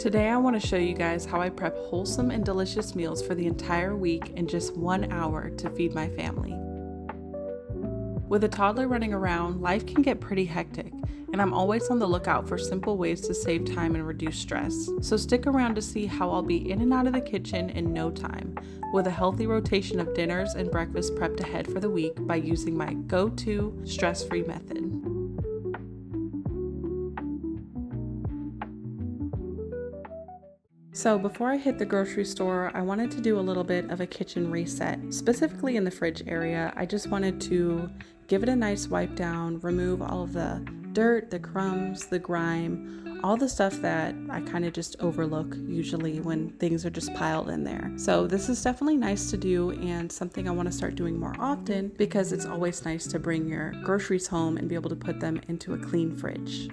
Today I want to show you guys how I prep wholesome and delicious meals for the entire week in just 1 hour to feed my family. With a toddler running around, life can get pretty hectic, and I'm always on the lookout for simple ways to save time and reduce stress. So stick around to see how I'll be in and out of the kitchen in no time, with a healthy rotation of dinners and breakfast prepped ahead for the week by using my go-to stress-free method. So before I hit the grocery store, I wanted to do a little bit of a kitchen reset. Specifically in the fridge area, I just wanted to give it a nice wipe down, remove all of the dirt, the crumbs, the grime, all the stuff that I kind of just overlook usually when things are just piled in there. So this is definitely nice to do and something I want to start doing more often because it's always nice to bring your groceries home and be able to put them into a clean fridge.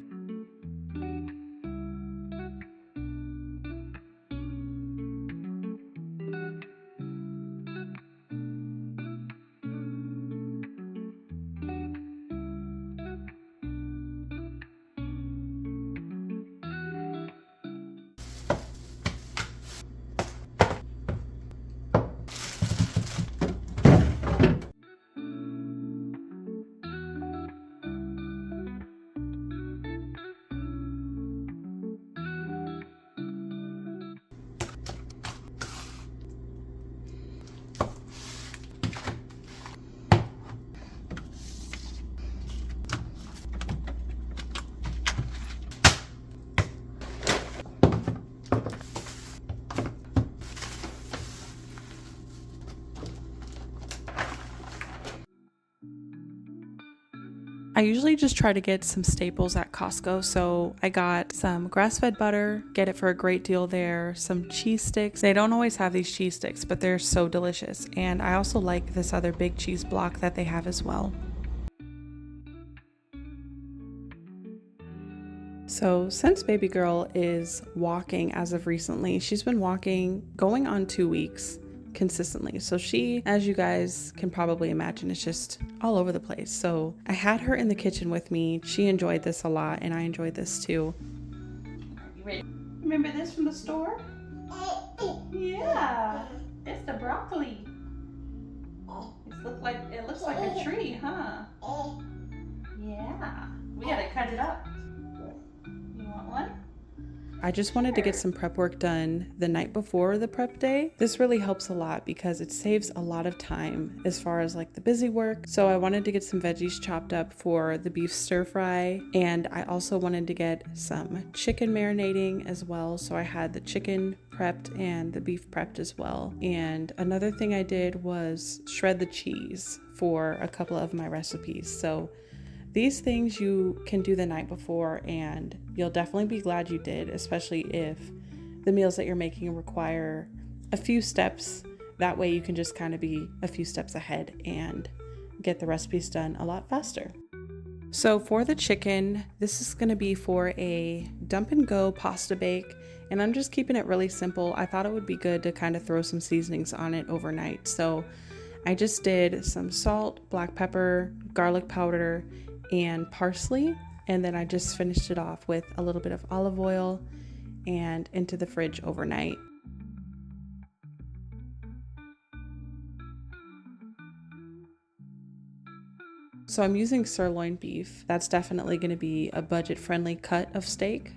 I usually just try to get some staples at Costco, so I got some grass-fed butter, get it for a great deal there, some cheese sticks. They don't always have these cheese sticks, but they're so delicious, and I also like this other big cheese block that they have as well. So since baby girl is walking as of recently, she's been walking going on 2 weeks consistently. So she, as you guys can probably imagine, is just all over the place. So I had her in the kitchen with me. She enjoyed this a lot and I enjoyed this too. You ready? Remember this from the store? Yeah, it's the broccoli. It looks like a tree, huh? Yeah, we gotta cut it up. You want one? I just wanted to get some prep work done the night before the prep day. This really helps a lot because it saves a lot of time as far as like the busy work. So I wanted to get some veggies chopped up for the beef stir fry, and I also wanted to get some chicken marinating as well. So I had the chicken prepped and the beef prepped as well. And another thing I did was shred the cheese for a couple of my recipes. So these things you can do the night before and you'll definitely be glad you did, especially if the meals that you're making require a few steps. That way you can just kind of be a few steps ahead and get the recipes done a lot faster. So for the chicken, this is going to be for a dump and go pasta bake, and I'm just keeping it really simple. I thought it would be good to kind of throw some seasonings on it overnight. So I just did some salt, black pepper, garlic powder, and parsley, and then I just finished it off with a little bit of olive oil and into the fridge overnight. So I'm using sirloin beef. That's definitely going to be a budget-friendly cut of steak.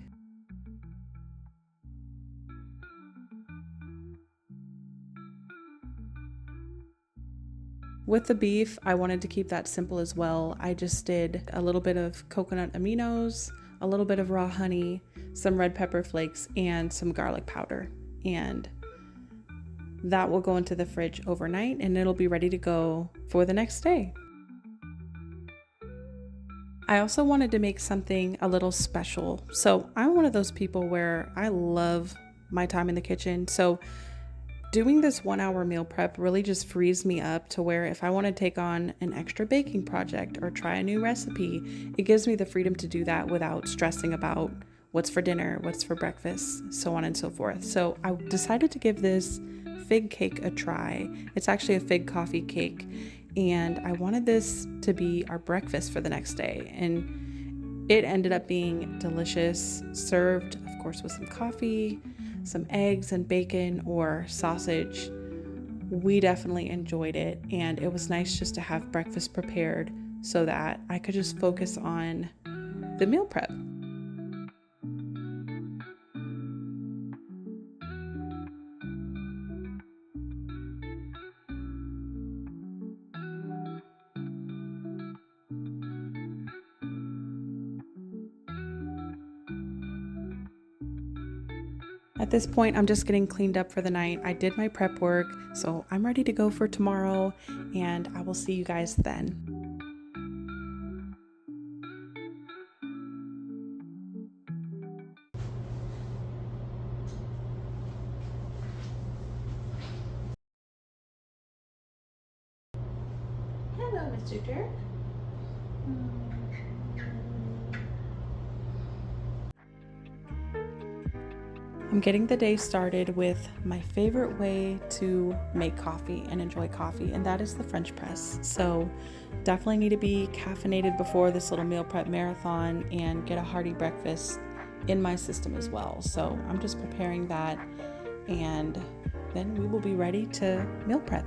With the beef, I wanted to keep that simple as well. I just did a little bit of coconut aminos, a little bit of raw honey, some red pepper flakes, and some garlic powder. And that will go into the fridge overnight and it'll be ready to go for the next day. I also wanted to make something a little special. So I'm one of those people where I love my time in the kitchen. So doing this 1 hour meal prep really just frees me up to where if I want to take on an extra baking project or try a new recipe, it gives me the freedom to do that without stressing about what's for dinner, what's for breakfast, so on and so forth. So I decided to give this fig cake a try. It's actually a fig coffee cake, and I wanted this to be our breakfast for the next day. And it ended up being delicious, served, of course with some coffee, some eggs and bacon or sausage. We definitely enjoyed it, and it was nice just to have breakfast prepared so that I could just focus on the meal prep. At this point, I'm just getting cleaned up for the night. I did my prep work, so I'm ready to go for tomorrow, and I will see you guys then. Hello, Mr. Dirk. I'm getting the day started with my favorite way to make coffee and enjoy coffee, and that is the French press. So definitely need to be caffeinated before this little meal prep marathon and get a hearty breakfast in my system as well. So I'm just preparing that, and then we will be ready to meal prep.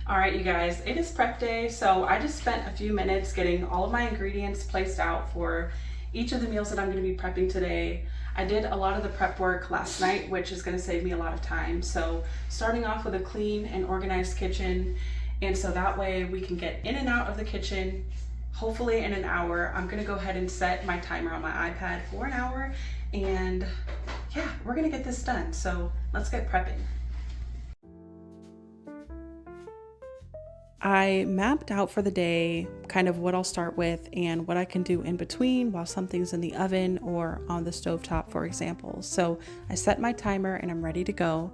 All right, you guys, it is prep day, so I just spent a few minutes getting all of my ingredients placed out for each of the meals that I'm going to be prepping today. I did a lot of the prep work last night, which is going to save me a lot of time. So starting off with a clean and organized kitchen, and so that way we can get in and out of the kitchen, hopefully in an hour. I'm going to go ahead and set my timer on my iPad for an hour, and yeah, we're going to get this done. So let's get prepping. I mapped out for the day kind of what I'll start with and what I can do in between while something's in the oven or on the stovetop, for example. So I set my timer and I'm ready to go.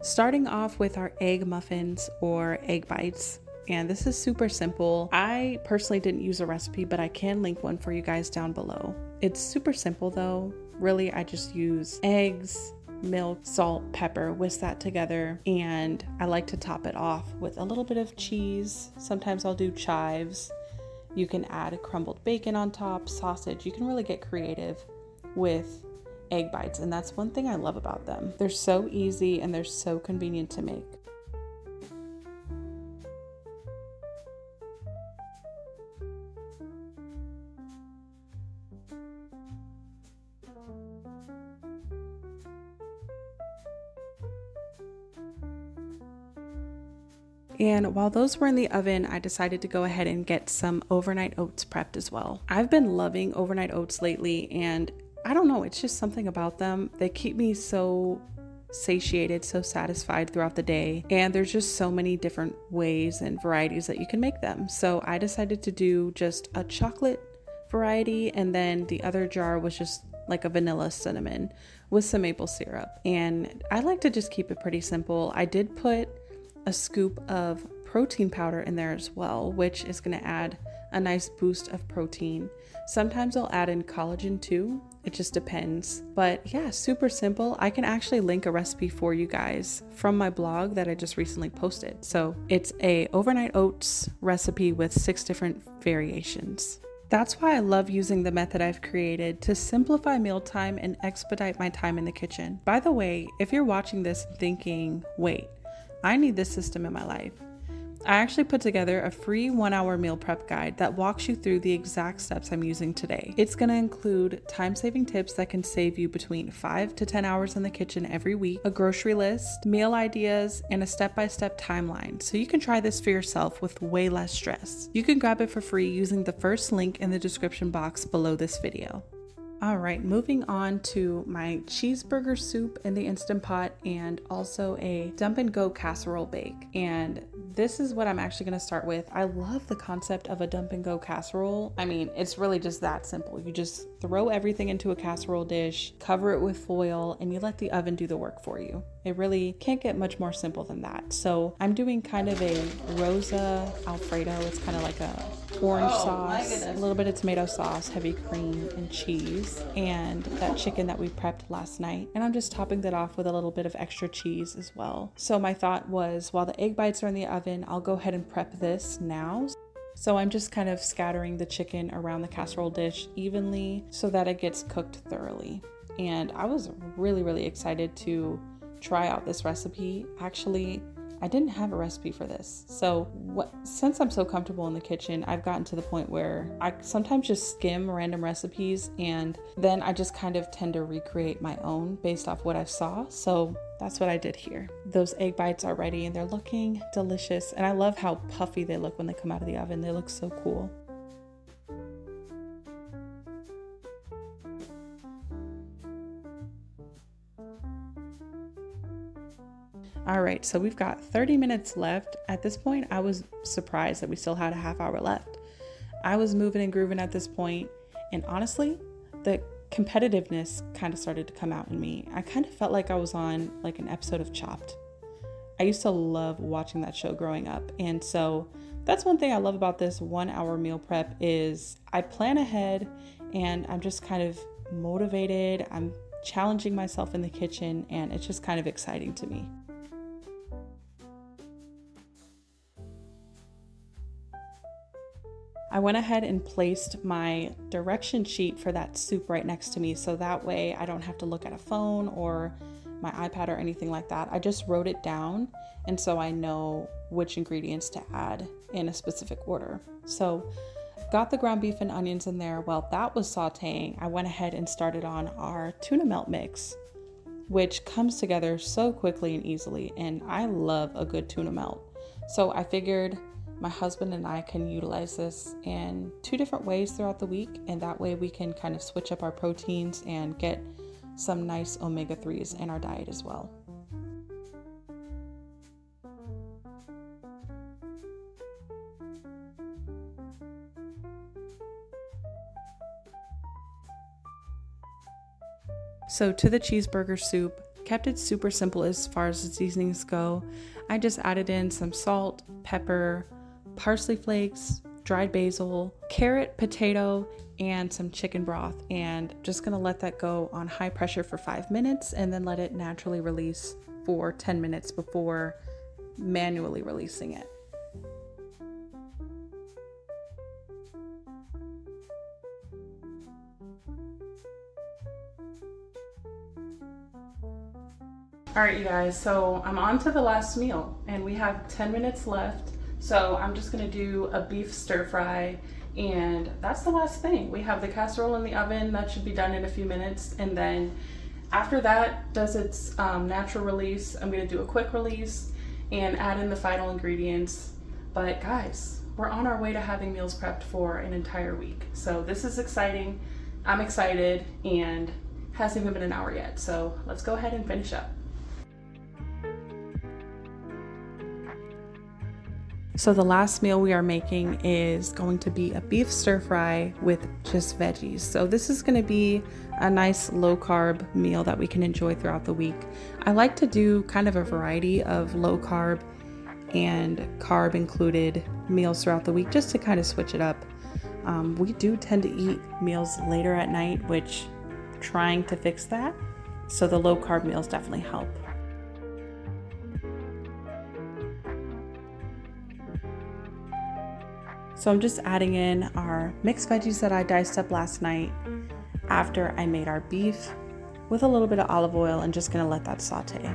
Starting off with our egg muffins or egg bites. And this is super simple. I personally didn't use a recipe, but I can link one for you guys down below. It's super simple though. Really, I just use eggs, milk, salt, pepper, whisk that together, and I like to top it off with a little bit of cheese. Sometimes I'll do chives. You can add crumbled bacon on top, sausage. You can really get creative with egg bites, and that's one thing I love about them. They're so easy and they're so convenient to make. And while those were in the oven, I decided to go ahead and get some overnight oats prepped as well. I've been loving overnight oats lately, and I don't know, it's just something about them. They keep me so satiated, so satisfied throughout the day. And there's just so many different ways and varieties that you can make them. So I decided to do just a chocolate variety, and then the other jar was just like a vanilla cinnamon with some maple syrup. And I like to just keep it pretty simple. I did put a scoop of protein powder in there as well, which is going to add a nice boost of protein. Sometimes I'll add in collagen too. It just depends. But yeah, super simple. I can actually link a recipe for you guys from my blog that I just recently posted. So it's a overnight oats recipe with 6 different variations. That's why I love using the method I've created to simplify mealtime and expedite my time in the kitchen. By the way, if you're watching this thinking, wait, I need this system in my life, I actually put together a free 1-hour meal prep guide that walks you through the exact steps I'm using today. It's going to include time-saving tips that can save you between 5 to 10 hours in the kitchen every week, a grocery list, meal ideas, and a step-by-step timeline, so you can try this for yourself with way less stress. You can grab it for free using the first link in the description box below this video. All right, moving on to my cheeseburger soup in the Instant Pot and also a dump and go casserole bake. And this is what I'm actually going to start with. I love the concept of a dump and go casserole. I mean, it's really just that simple. You just throw everything into a casserole dish, cover it with foil, and you let the oven do the work for you. It really can't get much more simple than that. So I'm doing kind of a Rosa Alfredo. It's kind of like a orange sauce, a little bit of tomato sauce, heavy cream and cheese, and that chicken that we prepped last night. And I'm just topping that off with a little bit of extra cheese as well. So my thought was, while the egg bites are in the oven, I'll go ahead and prep this now. So I'm just kind of scattering the chicken around the casserole dish evenly so that it gets cooked thoroughly. And I was really excited to try out this recipe. Actually, I didn't have a recipe for this. So since I'm so comfortable in the kitchen, I've gotten to the point where I sometimes just skim random recipes and then I just kind of tend to recreate my own based off what I saw. So that's what I did here. Those egg bites are ready and they're looking delicious. And I love how puffy they look when they come out of the oven. They look so cool. All right, so we've got 30 minutes left. At this point, I was surprised that we still had a half hour left. I was moving and grooving at this point, and honestly, the competitiveness kind of started to come out in me. I kind of felt like I was on like an episode of Chopped. I used to love watching that show growing up, and so that's one thing I love about this 1 hour meal prep is I plan ahead and I'm just kind of motivated. I'm challenging myself in the kitchen, and it's just kind of exciting to me. I went ahead and placed my direction sheet for that soup right next to me, so that way I don't have to look at a phone or my iPad or anything like that. I just wrote it down, and so I know which ingredients to add in a specific order. So got the ground beef and onions in there. While that was sauteing, I went ahead and started on our tuna melt mix, which comes together so quickly and easily, and I love a good tuna melt. So I figured my husband and I can utilize this in 2 different ways throughout the week, and that way we can kind of switch up our proteins and get some nice omega-3s in our diet as well. So to the cheeseburger soup, kept it super simple as far as the seasonings go. I just added in some salt, pepper, parsley flakes, dried basil, carrot, potato, and some chicken broth, and just gonna let that go on high pressure for 5 minutes and then let it naturally release for 10 minutes before manually releasing it. All right, you guys, so I'm on to the last meal and we have 10 minutes left. So I'm just gonna do a beef stir fry, and that's the last thing. We have the casserole in the oven, that should be done in a few minutes. And then after that does its natural release, I'm gonna do a quick release and add in the final ingredients. But guys, we're on our way to having meals prepped for an entire week. So this is exciting. I'm excited, and hasn't even been an hour yet. So let's go ahead and finish up. So the last meal we are making is going to be a beef stir fry with just veggies. So this is going to be a nice low carb meal that we can enjoy throughout the week. I like to do kind of a variety of low carb and carb included meals throughout the week just to kind of switch it up. We do tend to eat meals later at night, which I'm trying to fix that. So the low carb meals definitely help. So I'm just adding in our mixed veggies that I diced up last night after I made our beef with a little bit of olive oil, and just gonna let that saute.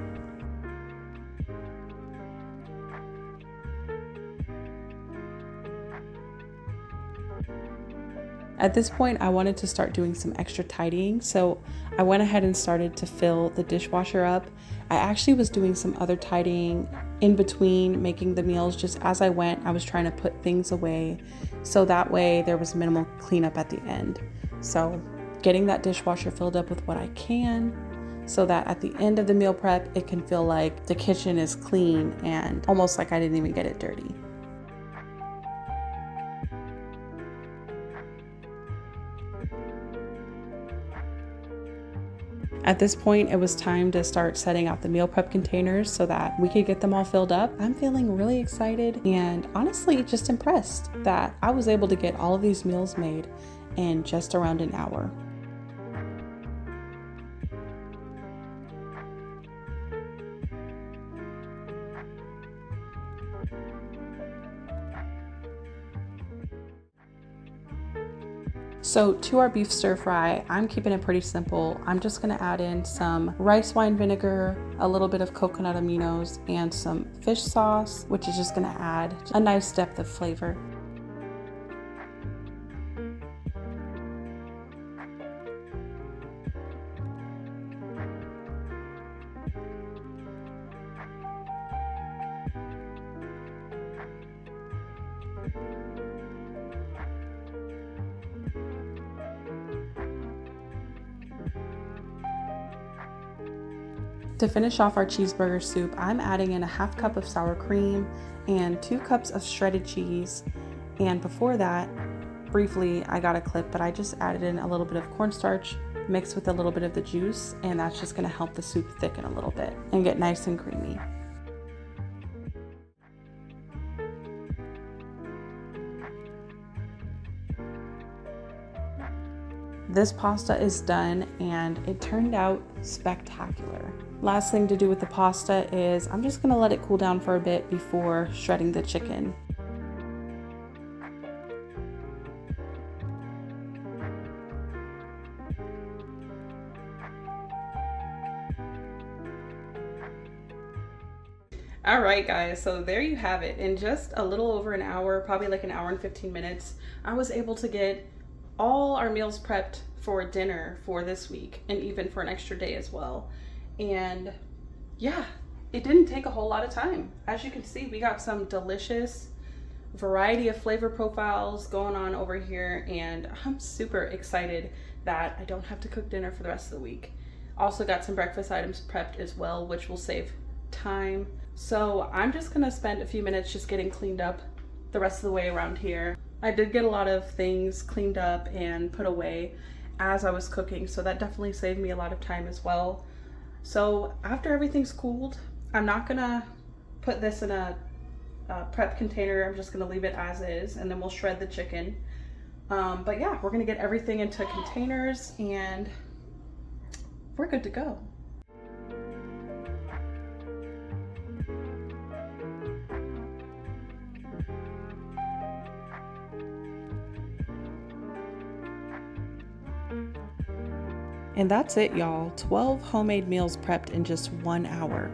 At this point, I wanted to start doing some extra tidying, so I went ahead and started to fill the dishwasher up. I actually was doing some other tidying in between making the meals. Just as I went, I was trying to put things away so that way there was minimal cleanup at the end. So getting that dishwasher filled up with what I can, so that at the end of the meal prep, it can feel like the kitchen is clean and almost like I didn't even get it dirty. At this point, it was time to start setting out the meal prep containers so that we could get them all filled up. I'm feeling really excited and honestly just impressed that I was able to get all of these meals made in just around an hour. So to our beef stir fry, I'm keeping it pretty simple. I'm just gonna add in some rice wine vinegar, a little bit of coconut aminos, and some fish sauce, which is just gonna add a nice depth of flavor. To finish off our cheeseburger soup, I'm adding in a half cup of sour cream and 2 cups of shredded cheese. And before that, briefly, I got a clip, but I just added in a little bit of cornstarch mixed with a little bit of the juice, and that's just gonna help the soup thicken a little bit and get nice and creamy. This pasta is done and it turned out spectacular. Last thing to do with the pasta is I'm just gonna let it cool down for a bit before shredding the chicken. All right, guys, so there you have it. In just a little over an hour, probably like an hour and 15 minutes, I was able to get all our meals prepped for dinner for this week and even for an extra day as well. And yeah, it didn't take a whole lot of time. As you can see, we got some delicious variety of flavor profiles going on over here, and I'm super excited that I don't have to cook dinner for the rest of the week. Also got some breakfast items prepped as well, which will save time. So I'm just gonna spend a few minutes just getting cleaned up the rest of the way around here. I did get a lot of things cleaned up and put away as I was cooking, so that definitely saved me a lot of time as well. So after everything's cooled, I'm not gonna put this in a prep container. I'm just gonna leave it as is, and then we'll shred the chicken. But yeah, we're gonna get everything into containers and we're good to go. And that's it, y'all. 12 homemade meals prepped in just 1 hour.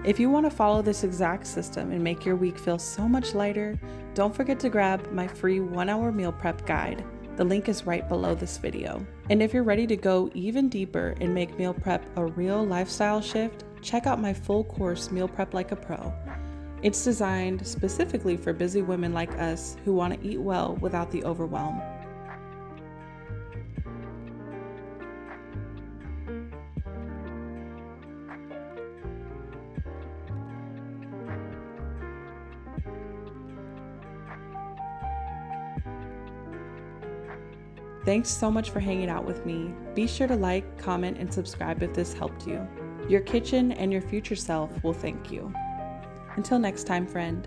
If you want to follow this exact system and make your week feel so much lighter, don't forget to grab my free 1-hour meal prep guide. The link is right below this video. And if you're ready to go even deeper and make meal prep a real lifestyle shift, check out my full course Meal Prep Like a Pro. It's designed specifically for busy women like us who want to eat well without the overwhelm. Thanks so much for hanging out with me. Be sure to like, comment, and subscribe if this helped you. Your kitchen and your future self will thank you. Until next time, friend.